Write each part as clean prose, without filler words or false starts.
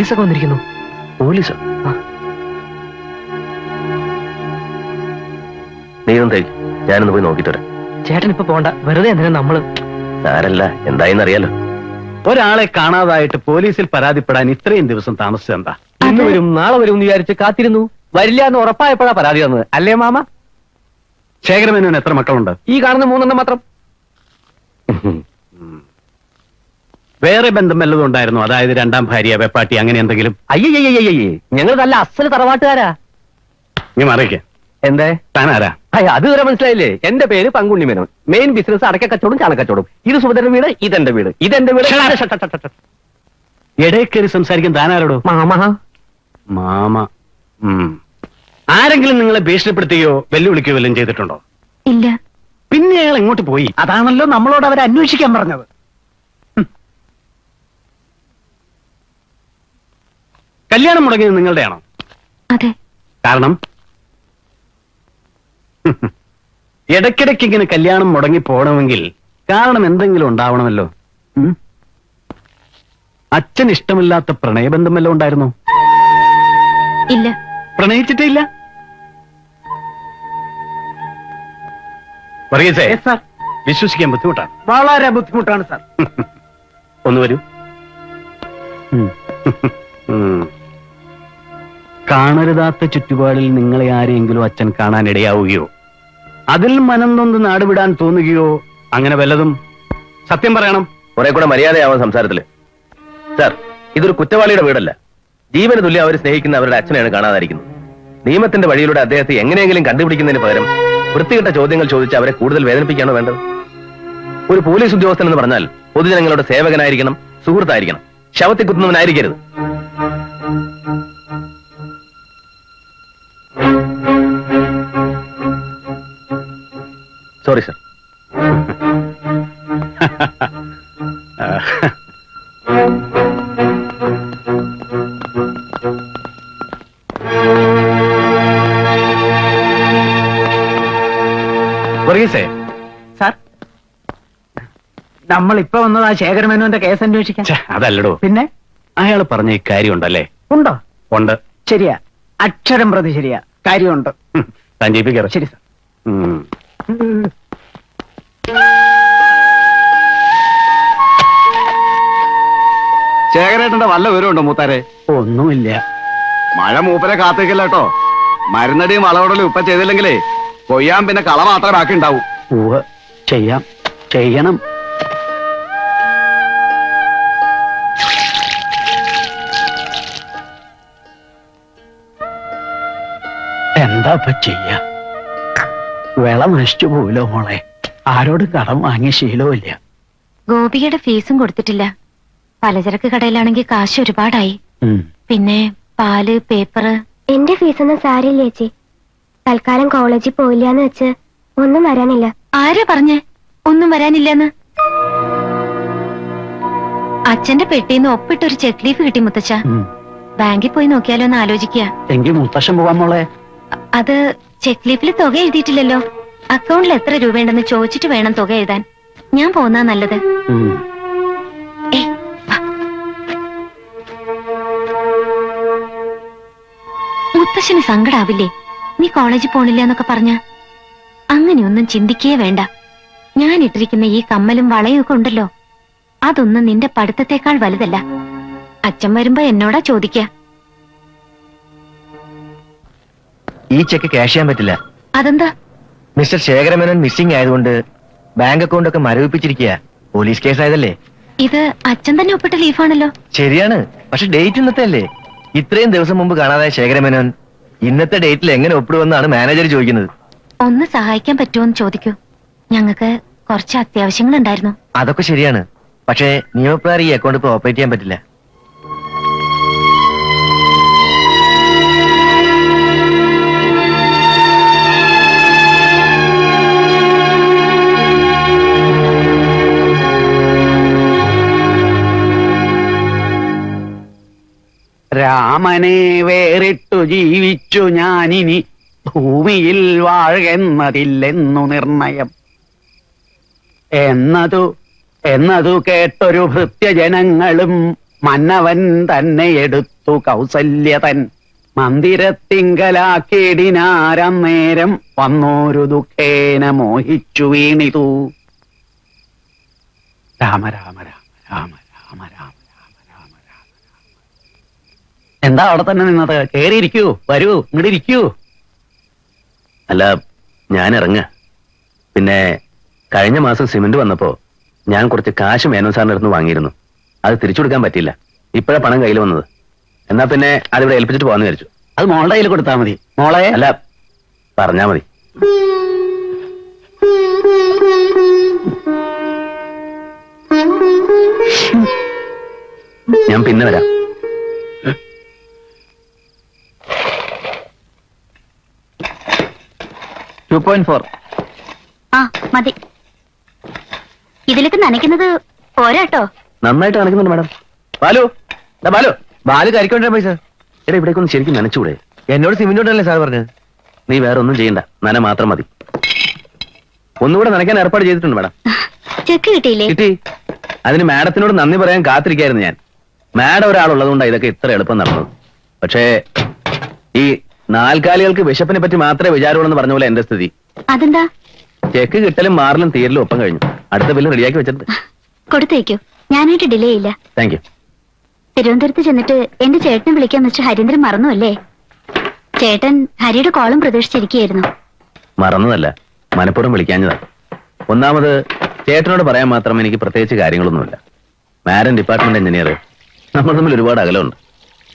പോലീസൊക്കെ വന്നിരിക്കുന്നു. പോലീസോ? നീ ഒന്നും തേക്ക്, ഞാനൊന്ന് പോയി നോക്കിട്ട് വരാം. ചേട്ടൻ ഇപ്പൊ പോണ്ട, വെറുതെ എന്തിനാ നമ്മള്. സാരല്ല, എന്തായെന്ന് അറിയാലോ. ഒരാളെ കാണാതായിട്ട് പോലീസിൽ പരാതിപ്പെടാൻ ഇത്രയും ദിവസം താമസിച്ചെന്താ? ഇന്ന് വരും നാളെ വരും എന്ന് വിചാരിച്ച് കാത്തിരുന്നു. വരില്ല എന്ന് ഉറപ്പായപ്പോഴാ പരാതി തന്നത്, അല്ലേ മാമ? ശേഖരമേനോന് എത്ര മക്കളുണ്ട്? ഈ കാണുന്ന 3 മാത്രം. വേറെ ബന്ധം വല്ലതും ഉണ്ടായിരുന്നു? അതായത് രണ്ടാം ഭാര്യ, വെപ്പാട്ടി, അങ്ങനെ എന്തെങ്കിലും? അയ്യയ്യയ്യേ, ഞങ്ങൾ നല്ല അസല് തറവാട്ടുകാരാ. നീ മറിയിക്കേ. എന്തേ? താനാരാ? അത് വരെ മനസ്സിലായില്ലേ? എന്റെ പേര് പങ്കുണ്ണി മേനോൻ. മെയിൻ ബിസിനസ് അടക്ക കച്ചവടം, ചാണകച്ചവടം. ഇത് സുഭദ്രന്റെ വീട്, ഇതെന്റെ വീട്, ഇതെന്റെ വീട്. ഇടയ്ക്കേറി സംസാരിക്കാൻ താനാരോടോ? മാമ. മാമ. ആരെങ്കിലും നിങ്ങളെ ഭീഷണിപ്പെടുത്തുകയോ വെല്ലുവിളിക്കുകയോ വല്ലതും ചെയ്തിട്ടുണ്ടോ? ഇല്ല. പിന്നെ അയാൾ എങ്ങോട്ട് പോയി? അതാണല്ലോ നമ്മളോട് അവരെ അന്വേഷിക്കാൻ പറഞ്ഞത്. കല്യാണം മുടങ്ങിയത് നിങ്ങളുടെയാണോ? അതെ. കാരണം? ഇടയ്ക്കിടയ്ക്ക് ഇങ്ങനെ കല്യാണം മുടങ്ങി പോകണമെങ്കിൽ കാരണം എന്തെങ്കിലും ഉണ്ടാവണമല്ലോ. അച്ഛൻ ഇഷ്ടമില്ലാത്ത പ്രണയബന്ധം വല്ലതും ഉണ്ടായിരുന്നോ? ഇല്ല. പ്രണയിച്ചിട്ടേ ഇല്ല? വർഗീസേ, വിശ്വസിക്കാൻ ബുദ്ധിമുട്ടാണ്. വളരെ ബുദ്ധിമുട്ടാണ് സാർ. ഒന്ന് വരൂ. കാണരുതാത്ത ചുറ്റുപാടിൽ നിങ്ങളെ ആരെയെങ്കിലും അച്ഛൻ കാണാൻ ഇടയാവുകയോ അതിൽ മനം നൊന്ന് നാടുവിടാൻ തോന്നുകയോ അങ്ങനെ വല്ലതും? സത്യം പറയണം. കുറെ കൂടെ മര്യാദയാവാൻ സംസാരത്തില്. സാർ, ഇതൊരു കുറ്റവാളിയുടെ വീടല്ല. ജീവന് തുല്യം അവർ സ്നേഹിക്കുന്ന അവരുടെ അച്ഛനെയാണ് കാണാതായിരിക്കുന്നത്. നിയമത്തിന്റെ വഴിയിലൂടെ അദ്ദേഹത്തെ എങ്ങനെയെങ്കിലും കണ്ടുപിടിക്കുന്നതിന് പകരം വൃത്തികെട്ട ചോദ്യങ്ങൾ ചോദിച്ച് അവരെ കൂടുതൽ വേദനിപ്പിക്കുകയാണോ വേണ്ടത്? ഒരു പോലീസ് ഉദ്യോഗസ്ഥൻ എന്ന് പറഞ്ഞാൽ പൊതുജനങ്ങളുടെ സേവകനായിരിക്കണം, സുഹൃത്തായിരിക്കണം, ശവത്തിൽ കുത്തുന്നവനായിരിക്കരുത്. Sorry sir. വർഗീസേ. സാർ, നമ്മൾ ഇപ്പൊ വന്നത് ആ ശേഖരമേനോന്റെ കേസ് അന്വേഷിക്കാൻ. അതല്ലടോ. പിന്നെ അയാൾ പറഞ്ഞ ഈ കാര്യമുണ്ടല്ലേ? ഉണ്ടോ? ഉണ്ട്. ശരിയാ, അക്ഷരം പ്രതി ശരിയാ, കാര്യമുണ്ട്. താൻ ജയിപ്പിക്കാറ്. ശരി സാർ. ശേഖരേട്ടന്റെ വല്ല വിവരമുണ്ടോ മൂത്താരെ? ഒന്നുമില്ല. മഴ മൂപ്പരെ കാത്തേക്കില്ല കേട്ടോ. മരുന്നടിയും വളവടലും ഇപ്പൊ ചെയ്തില്ലെങ്കിലേ കൊയ്യാൻ പിന്നെ കള മാത്രമേ ബാക്കി ഉണ്ടാവൂ. ചെയ്യണം. എന്താ ചെയ്യാ? വിള നശിച്ചു പോവില്ലോ മോളെ. ആരോട് കടം വാങ്ങിയ ശീലവുമില്ല. ഗോപികയുടെ ഫീസും കൊടുത്തിട്ടില്ല. പലചരക്ക് കടയിലാണെങ്കിൽ കാശ് ഒരുപാടായി. പിന്നെ പാല്, പേപ്പറ്. എന്റെ ഫീസൊന്നും സാരില്ല ചേച്ചി. തൽക്കാലം കോളേജിൽ പോയില്ലാന്ന് വെച്ച് ഒന്നും വരാനില്ല. ആരാ പറഞ്ഞേ ഒന്നും വരാനില്ലെന്ന്? അച്ഛന്റെ പെട്ടിന്ന് ഒപ്പിട്ടൊരു ചെക്ക് ലീഫ് കിട്ടി മുത്തച്ഛ. ബാങ്കിൽ പോയി നോക്കിയാലോ എന്ന് ആലോചിക്കുക. എങ്കിൽ മുത്തശ്ശൻ പോവാൻ മോളെ. അത് ചെക്ക് ലീഫിൽ തുക എഴുതിയിട്ടില്ലല്ലോ. അക്കൗണ്ടിൽ എത്ര രൂപയുണ്ടെന്ന് ചോദിച്ചിട്ട് വേണം തുക എഴുതാൻ. ഞാൻ പോന്നാ നല്ലത്. മുത്തശ്ശന് സങ്കടാവില്ലേ നീ കോളേജിൽ പോണില്ല എന്നൊക്കെ പറഞ്ഞ? അങ്ങനെയൊന്നും ചിന്തിക്കേ വേണ്ട. ഞാൻ ഇട്ടിരിക്കുന്ന ഈ കമ്മലും വളയും ഒക്കെ ഉണ്ടല്ലോ, അതൊന്നും നിന്റെ പഠിത്തത്തെക്കാൾ വലുതല്ല. അച്ഛൻ വരുമ്പോ എന്നോടാ ചോദിക്ക. ഈ ചെക്ക് ക്യാഷ് ചെയ്യാൻ പറ്റില്ല. അതെന്താ? മിസ്റ്റർ ശേഖരമേനോൻ മിസ്സിംഗ് ആയതുകൊണ്ട് ബാങ്ക് അക്കൗണ്ട് ഒക്കെ മരവിപ്പിച്ചിരിക്കുക. Police case ആയതല്ലേ. ഇത് അച്ഛൻ തന്നെ ഒപ്പിട്ട ലീഫാണല്ലോ. ശരിയാണ്, പക്ഷെ ഡേറ്റ് ഇന്നത്തെ അല്ലേ. ഇത്രയും ദിവസം മുമ്പ് കാണാതായ ശേഖരമേനോൻ ഇന്നത്തെ ഡേറ്റിൽ എങ്ങനെ ഒപ്പിടുമെന്നാണ് മാനേജർ ചോദിക്കുന്നത്. ഒന്ന് സഹായിക്കാൻ പറ്റുമോന്ന് ചോദിക്കൂ. ഞങ്ങൾക്ക് കുറച്ച് അത്യാവശ്യങ്ങളുണ്ടായിരുന്നു. അതൊക്കെ ശരിയാണ്, പക്ഷേ നിയമപ്രകാരം ഈ അക്കൗണ്ട് ഇപ്പൊ ഓപ്പറേറ്റ് ചെയ്യാൻ പറ്റില്ല. രാമനെ വേറിട്ടു ജീവിച്ചു ഞാനിനി ഭൂമിയിൽ വാഴുന്നതില്ലെന്നു നിർണയം എന്നതു കേട്ടൊരു ഭൃത്യജനങ്ങളും മന്നവൻ തന്നെ എടുത്തു കൗസല്യതൻ മന്ദിരത്തിങ്കലാക്കിടിനാരം നേരം വന്നോരു ദുഃഖേന മോഹിച്ചു വീണിതു. രാമ രാമ രാമ രാമ രാമ രാമ രാമ രാമ രാമ. എന്താ അവിടെ തന്നെ നിന്നത്? കേറിയിരിക്കൂ, വരൂ, ഇങ്ങോട്ട് ഇരിക്കൂ. അല്ല, ഞാൻ ഇറങ്ങ. പിന്നെ കഴിഞ്ഞ മാസം സിമന്റ് വന്നപ്പോ ഞാൻ കുറച്ച് കാശ് മേനോൻ സാറിന്റെ അടുത്ത് വാങ്ങിയിരുന്നു. അത് തിരിച്ചു കൊടുക്കാൻ പറ്റിയില്ല. ഇപ്പോഴാ പണം കയ്യിൽ വന്നത്. എന്നാ പിന്നെ അതിവിടെ ഏൽപ്പിച്ചിട്ട് പോകാന്ന് വിചാരിച്ചു. അത് മോളുടെ കയ്യിൽ കൊടുത്താൽ മതി. മോളെ അല്ല, പറഞ്ഞാ മതി. ഞാൻ പിന്നെ വരാം. ആ മതി. ഇതിലേക്ക് നനയ്ക്കുന്നത് പോരാട്ടോ. നന്നായിട്ട് കാണിക്കുന്നുണ്ട് മാഡം. ബാലു, ദാ ബാലു. ബാല് കരിക്കൊണ്ടേ പൈസ. എടാ, ഇവിടേക്കൊന്ന് ശരിക്കും നനച്ചൂടെ? എന്നോട് സിമെന്റ് കൊണ്ടല്ലേ സാർ പറഞ്ഞത്? നീ വേറെ ഒന്നും ചെയ്യണ്ട, നന മാത്രം മതി. ഒന്നുകൂടെ നനയ്ക്കാൻ ഏർപ്പാട് ചെയ്തിട്ടുണ്ട് മാഡം. ചെക്ക് കിട്ടിയില്ലേ? കിട്ടി. അതിന് മാഡത്തിനോട് നന്ദി പറയാൻ കാത്തിരിക്കായിരുന്നു ഞാൻ. മാഡം ഒരാളുള്ളതുകൊണ്ടാണ് ഇതൊക്കെ ഇത്ര എളുപ്പം നടന്നത്. പക്ഷേ ഈ നാൽക്കാലികൾക്ക് വിശപ്പിനെ പറ്റി മാത്രമേ വിചാരമുള്ളൂ എന്ന് പറഞ്ഞ പോലെ എന്റെ സ്ഥിതി. അതെന്താ? ചെക്ക് കിട്ടലും മാറലും തീരലും ഒപ്പം കഴിഞ്ഞു. അടുത്ത ബില്ല് റെഡിയാക്കി വെച്ചിട്ടുണ്ട്. കൊടുത്തേക്കോ, ഞാനായിട്ട് ഡിലേ ഇല്ല. Thank you. തിരുവനന്തപുരത്ത് ചെന്നിട്ട് എന്റെ ചേട്ടനെ വിളിക്കാൻ മിസ്റ്റർ ഹരീന്ദ്രൻ മറന്നു അല്ലേ? ചേട്ടൻ ഹരിയുടെ കോളും പ്രതീക്ഷിച്ചിരിക്കുകയായിരുന്നു. മറന്നതല്ല, മനഃപൂർവ്വം വിളിക്കാഞ്ഞതാ. ഒന്നാമത് ചേട്ടനോട് പറയാൻ മാത്രം എനിക്ക് പ്രത്യേകിച്ച് കാര്യങ്ങളൊന്നുമില്ല. മാരൻ ഡിപ്പാർട്ട്മെന്റ് എഞ്ചിനീയർ, നമ്മൾ തമ്മിൽ ഒരുപാട് അകലമുണ്ട്.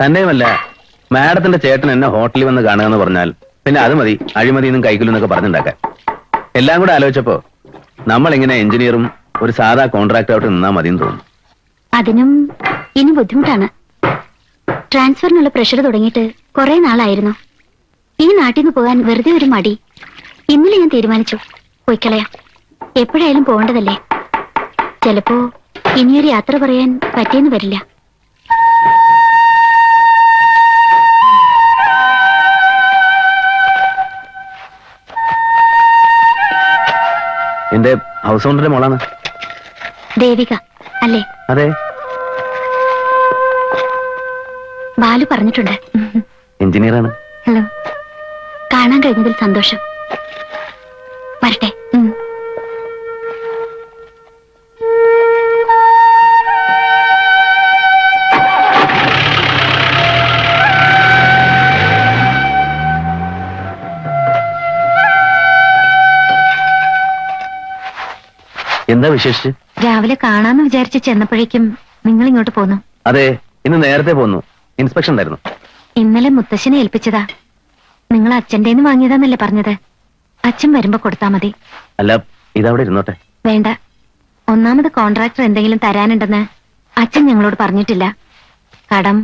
തന്നെയുമല്ല, മാഡത്തിന്റെ ചേട്ടൻ എന്നെ ഹോട്ടലിൽ വന്ന് കാണുക എന്ന് പറഞ്ഞാൽ പിന്നെ അത് മതി അഴിമതിയെന്നും കൈക്കൂലിന്നൊക്കെ പറഞ്ഞുണ്ടാക്കാൻ. എല്ലാം കൂടെ ആലോചിച്ചപ്പോ നമ്മളിങ്ങനെ എഞ്ചിനീയറും ഒരു സാധാ കോൺട്രാക്ടറായിട്ട് നിന്നാ മതിയെന്ന് തോന്നുന്നു. അതിനും ഇനി ബുദ്ധിമുട്ടാണ്. ട്രാൻസ്ഫറിനുള്ള പ്രഷർ തുടങ്ങിയിട്ട് കുറെ നാളായിരുന്നു. ഈ നാട്ടിൽ നിന്ന് പോകാൻ വെറുതെ ഒരു മടി. ഇന്നലെ ഞാൻ തീരുമാനിച്ചു, പോയിക്കളയാം. എപ്പോഴായാലും പോകേണ്ടതല്ലേ. ചിലപ്പോ ഇനിയൊരു യാത്ര പറയാൻ പറ്റിയെന്ന് വരില്ല. എന്റെ ഹൗസ് ഓണറിന്റെ മോളാണ് ദേവിക അല്ലേ? അതെ. ബാലു പറഞ്ഞിട്ടുണ്ട്. എഞ്ചിനീയറാണ്. ഹലോ, കാണാൻ കഴിഞ്ഞതിൽ സന്തോഷം. വരട്ടെ. എന്താ വിശേഷിച്ച്? രാവിലെ കാണാന്ന് വിചാരിച്ച് ചെന്നപ്പോഴേക്കും നിങ്ങൾ ഇങ്ങോട്ട് പോന്നു. അതെ, ഇന്ന് നേരത്തെ പോന്നു. ഇൻസ്പെക്ഷൻ ഉണ്ടായിരുന്നു. ഇന്നലെ മുത്തശ്ശനെ ഏൽപ്പിച്ചതാ. നിങ്ങൾ അച്ഛൻ്റെന്ന് വാങ്ങിയതാന്നല്ലേ പറഞ്ഞത്? അച്ഛൻ വരുമ്പോ കൊടുത്താ മതി. അല്ല, ഇതവിടെ ഇരുന്നോട്ടെ. വേണ്ട. ഒന്നാമത് കോൺട്രാക്ടർ എന്തെങ്കിലും തരാനുണ്ടെന്ന് അച്ഛൻ ഞങ്ങളോട് പറഞ്ഞിട്ടില്ല. കടം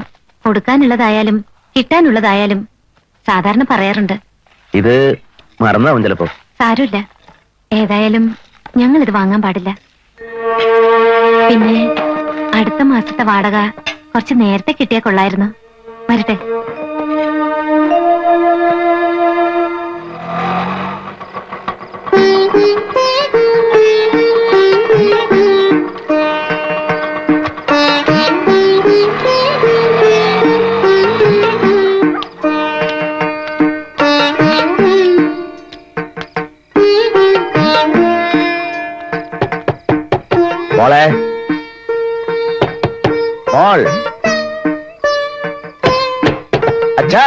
കൊടുക്കാനുള്ളതായാലും കിട്ടാനുള്ളതായാലും സാധാരണ പറയാറുണ്ട്. ഇത് മറന്നാവും ചിലപ്പോ. സാരമില്ല. ഏതായാലും ഞങ്ങൾ ഇത് വാങ്ങാൻ പാടില്ല. പിന്നെ അടുത്ത മാസത്തെ വാടക കുറച്ച് നേരത്തെ കിട്ടിയാ കൊള്ളായിരുന്നു. വരട്ടെ. മോളെ, മോൾ. അച്ഛാ,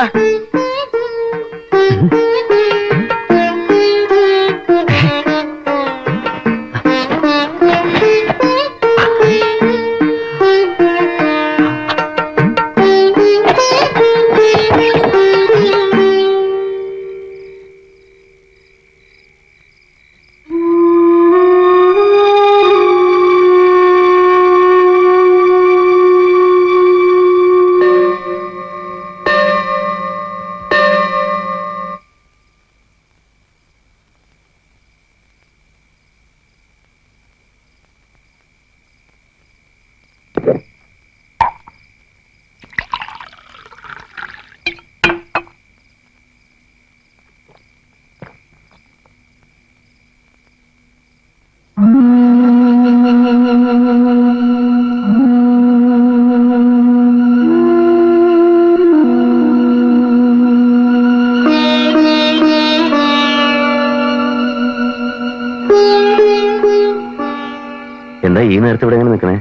ഈ നേരത്തെ ഇവിടെ എങ്ങനെ നിൽക്കണേ?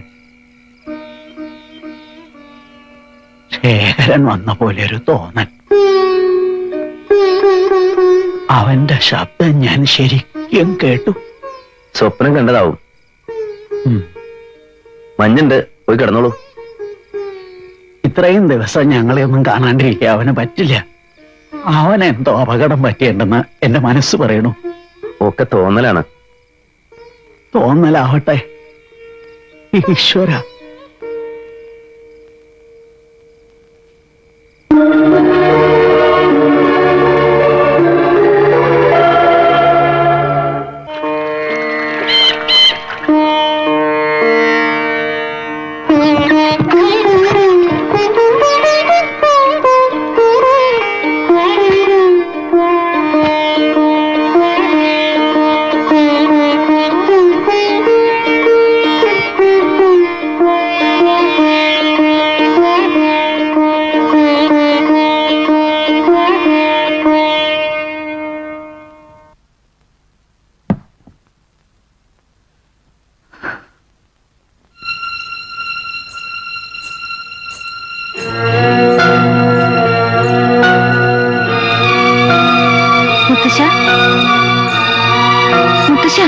ശേഖരൻ വന്ന പോലെ ഒരു തോന്നൽ. അവന്റെ ശബ്ദം ഞാൻ ശരിക്കും കേട്ടു. സ്വപ്നം കണ്ടതാവും. മഞ്ഞുണ്ട്, പോയി കിടന്നോളൂ. ഇത്രയും ദിവസം ഞങ്ങളെ ഒന്നും കാണാണ്ടിരിക്കുക അവന് പറ്റില്ല. അവനെന്തോ അപകടം പറ്റിയിട്ടുണ്ടെന്ന് എന്റെ മനസ്സ് പറയണു. ഒക്കെ തോന്നലാണ്. തോന്നലാവട്ടെ. ഈശ്വര, മുത്തശ്ശ, മുത്തശ്ശ,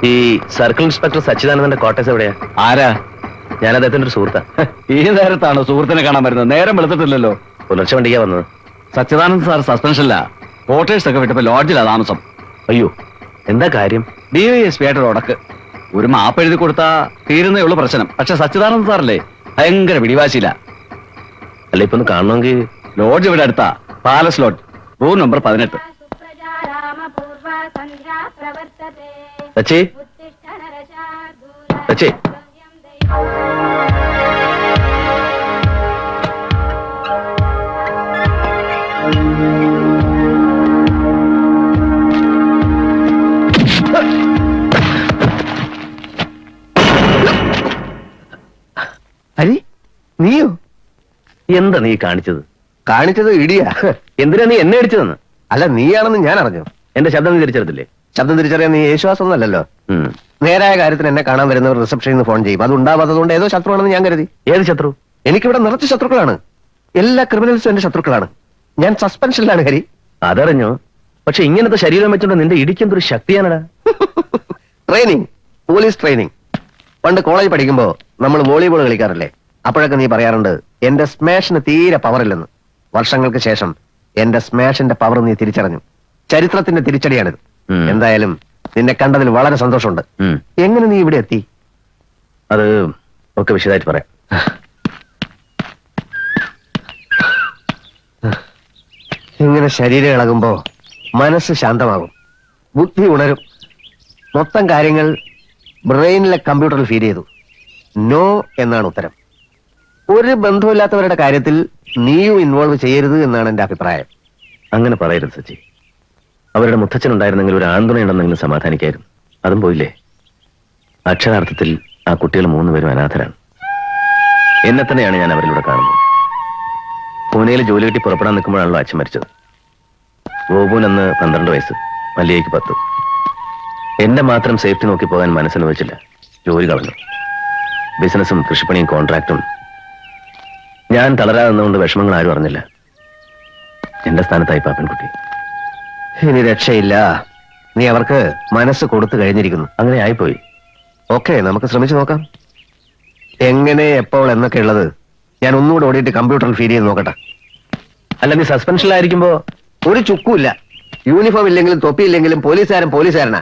ഈ സർക്കിൾ ഇൻസ്പെക്ടർ സച്ചിദാനന്ദന്റെ ക്വാർട്ടേഴ്സ് എവിടെയാ? ആരാ? ഞാൻ അദ്ദേഹത്തിന്റെ ഒരു സുഹൃത്താ. ഈ നേരത്താണോ സുഹൃത്തിനെ കാണാൻ വരുന്നത്? നേരം വെളുത്തിട്ടില്ലല്ലോ. പുലർച്ചെ വണ്ടിക്കാ വന്നത്. സച്ചിദാനന്ദ് സാർ സസ്പെൻഷനില്ല. ക്വാർട്ടേഴ്സ് ഒക്കെ വിട്ടപ്പോ ലോഡ്ജിലാ താമസം. അയ്യോ, എന്താ കാര്യം? DYSP ആയിട്ട് ഉടക്ക്. ഒരു മാപ്പ് എഴുതി കൊടുത്താ തീരുന്നേ ഉള്ളു പ്രശ്നം. പക്ഷെ സച്ചിദാനന്ദ് സാറല്ലേ ഭയങ്കര പിടിവാശിയില്ല. അല്ല, ഇപ്പൊ ഒന്ന് കാണണമെങ്കിൽ ലോഡ്ജ് ഇവിടെ അടുത്താ. Palace lodge, room number 18. Sachi, Sachi, Hari, നീയോ? എന്താ നീ കാണിച്ചത്? കാണിച്ചത് ഇടിയാ. എന്തിനാ നീ എന്നെ അടിച്ചതെന്ന്? അല്ല, നീയാണെന്ന് ഞാൻ അറിഞ്ഞു. എന്റെ ശബ്ദം നീ തിരിച്ചെടുത്തില്ലേ? ശബ്ദം തിരിച്ചറിയാൻ നീ യേശുവാസം ഒന്നല്ലല്ലോ. ഉം. നേരായ കാര്യത്തിന് എന്നെ കാണാൻ വരുന്നവർ റിസപ്ഷനിൽ നിന്ന് ഫോൺ ചെയ്യും. അത് ഉണ്ടാവാത്തതുകൊണ്ട് ഏതോ ശത്രുവാണെന്ന് ഞാൻ കരുതി. ഏത് ശത്രു? എനിക്കിവിടെ നിറച്ച് ശത്രുക്കളാണ്. എല്ലാ ക്രിമിനൽസും എന്റെ ശത്രുക്കളാണ്. ഞാൻ സസ്പെൻഷനിലാണ് ഹരി. അതറിഞ്ഞോ? പക്ഷെ ഇങ്ങനത്തെ ശരീരം വെച്ചോണ്ട് നിന്റെ ഇടിക്കെന്തൊരു ശക്തിയാണടാ. Training, police training. പണ്ട് കോളേജ് പഠിക്കുമ്പോ നമ്മൾ വോളിബോൾ കളിക്കാറില്ലേ? അപ്പോഴൊക്കെ നീ പറയാറുണ്ട് എന്റെ സ്മാഷിന് തീരെ പവറില്ലെന്ന്. വർഷങ്ങൾക്ക് ശേഷം എന്റെ സ്മാഷിന്റെ പവർ നീ തിരിച്ചറിഞ്ഞു. ചരിത്രത്തിന്റെ തിരിച്ചടിയാണിത്. ഉം. എന്തായാലും നിന്നെ കണ്ടതിൽ വളരെ സന്തോഷമുണ്ട്. ഉം. എങ്ങനെ നീ ഇവിടെ എത്തി? അത് ഒക്കെ വിശദമായിട്ട് പറയാം. ഇങ്ങനെ ശരീരം ഇളകുമ്പോ മനസ്സ് ശാന്തമാകും, ബുദ്ധി ഉണരും. മൊത്തം കാര്യങ്ങൾ ബ്രെയിനിലെ കമ്പ്യൂട്ടറിൽ ഫീഡ് ചെയ്തു. നോ എന്നാണ് ഉത്തരം. ഒരു ബന്ധമില്ലാത്തവരുടെ കാര്യത്തിൽ നീയും ഇൻവോൾവ് ചെയ്യരുത് എന്നാണ് എന്റെ അഭിപ്രായം. അങ്ങനെ പറയരുത് സച്ചി. അവരുടെ മുത്തച്ഛൻ ഉണ്ടായിരുന്നെങ്കിൽ ഒരു ആന്തുണയുണ്ടെന്നെങ്കിലും സമാധാനിക്കായിരുന്നു. അതും പോയില്ലേ. അക്ഷരാർത്ഥത്തിൽ ആ കുട്ടികൾ 3 പേരും അനാഥരാണ്. എന്നെ തന്നെയാണ് ഞാൻ അവരിലൂടെ കാണുന്നത്. പൂനെയിൽ ജോലി കിട്ടി പുറപ്പെടാൻ നിൽക്കുമ്പോഴാണല്ലോ അച്ഛൻ മരിച്ചത്. ഗോപുവിന് 12 വയസ്സ്, മല്ലികയ്ക്ക് 10. എന്റെ മാത്രം സേഫ്റ്റി നോക്കി പോകാൻ മനസ്സനുവദിച്ചില്ല. ജോലി കളഞ്ഞു. ബിസിനസ്സും കൃഷിപ്പണിയും കോൺട്രാക്റ്റും. ഞാൻ തളരാതെ നിന്നുകൊണ്ട് വിഷമങ്ങൾ ആരും അറിഞ്ഞില്ല. എന്റെ സ്ഥാനത്തായി പാപ്പൻകുട്ടി. ഇനി രക്ഷയില്ല. നീ അവർക്ക് മനസ്സ് കൊടുത്തു കഴിഞ്ഞിരിക്കുന്നു. അങ്ങനെ ആയിപ്പോയി. ഓക്കെ, നമുക്ക് ശ്രമിച്ചു നോക്കാം. എങ്ങനെ, എപ്പോൾ എന്നൊക്കെ ഉള്ളത് ഞാൻ ഒന്നുകൂടെ ഓടിയിട്ട് കമ്പ്യൂട്ടറിൽ ഫീഡ് ചെയ്ത് നോക്കട്ടെ. അല്ല, നീ സസ്പെൻഷനിലായിരിക്കുമ്പോ ഒരു ചുക്കുമില്ല. യൂണിഫോം ഇല്ലെങ്കിലും തൊപ്പിയില്ലെങ്കിലും പോലീസുകാരൻ പോലീസുകാരനാ.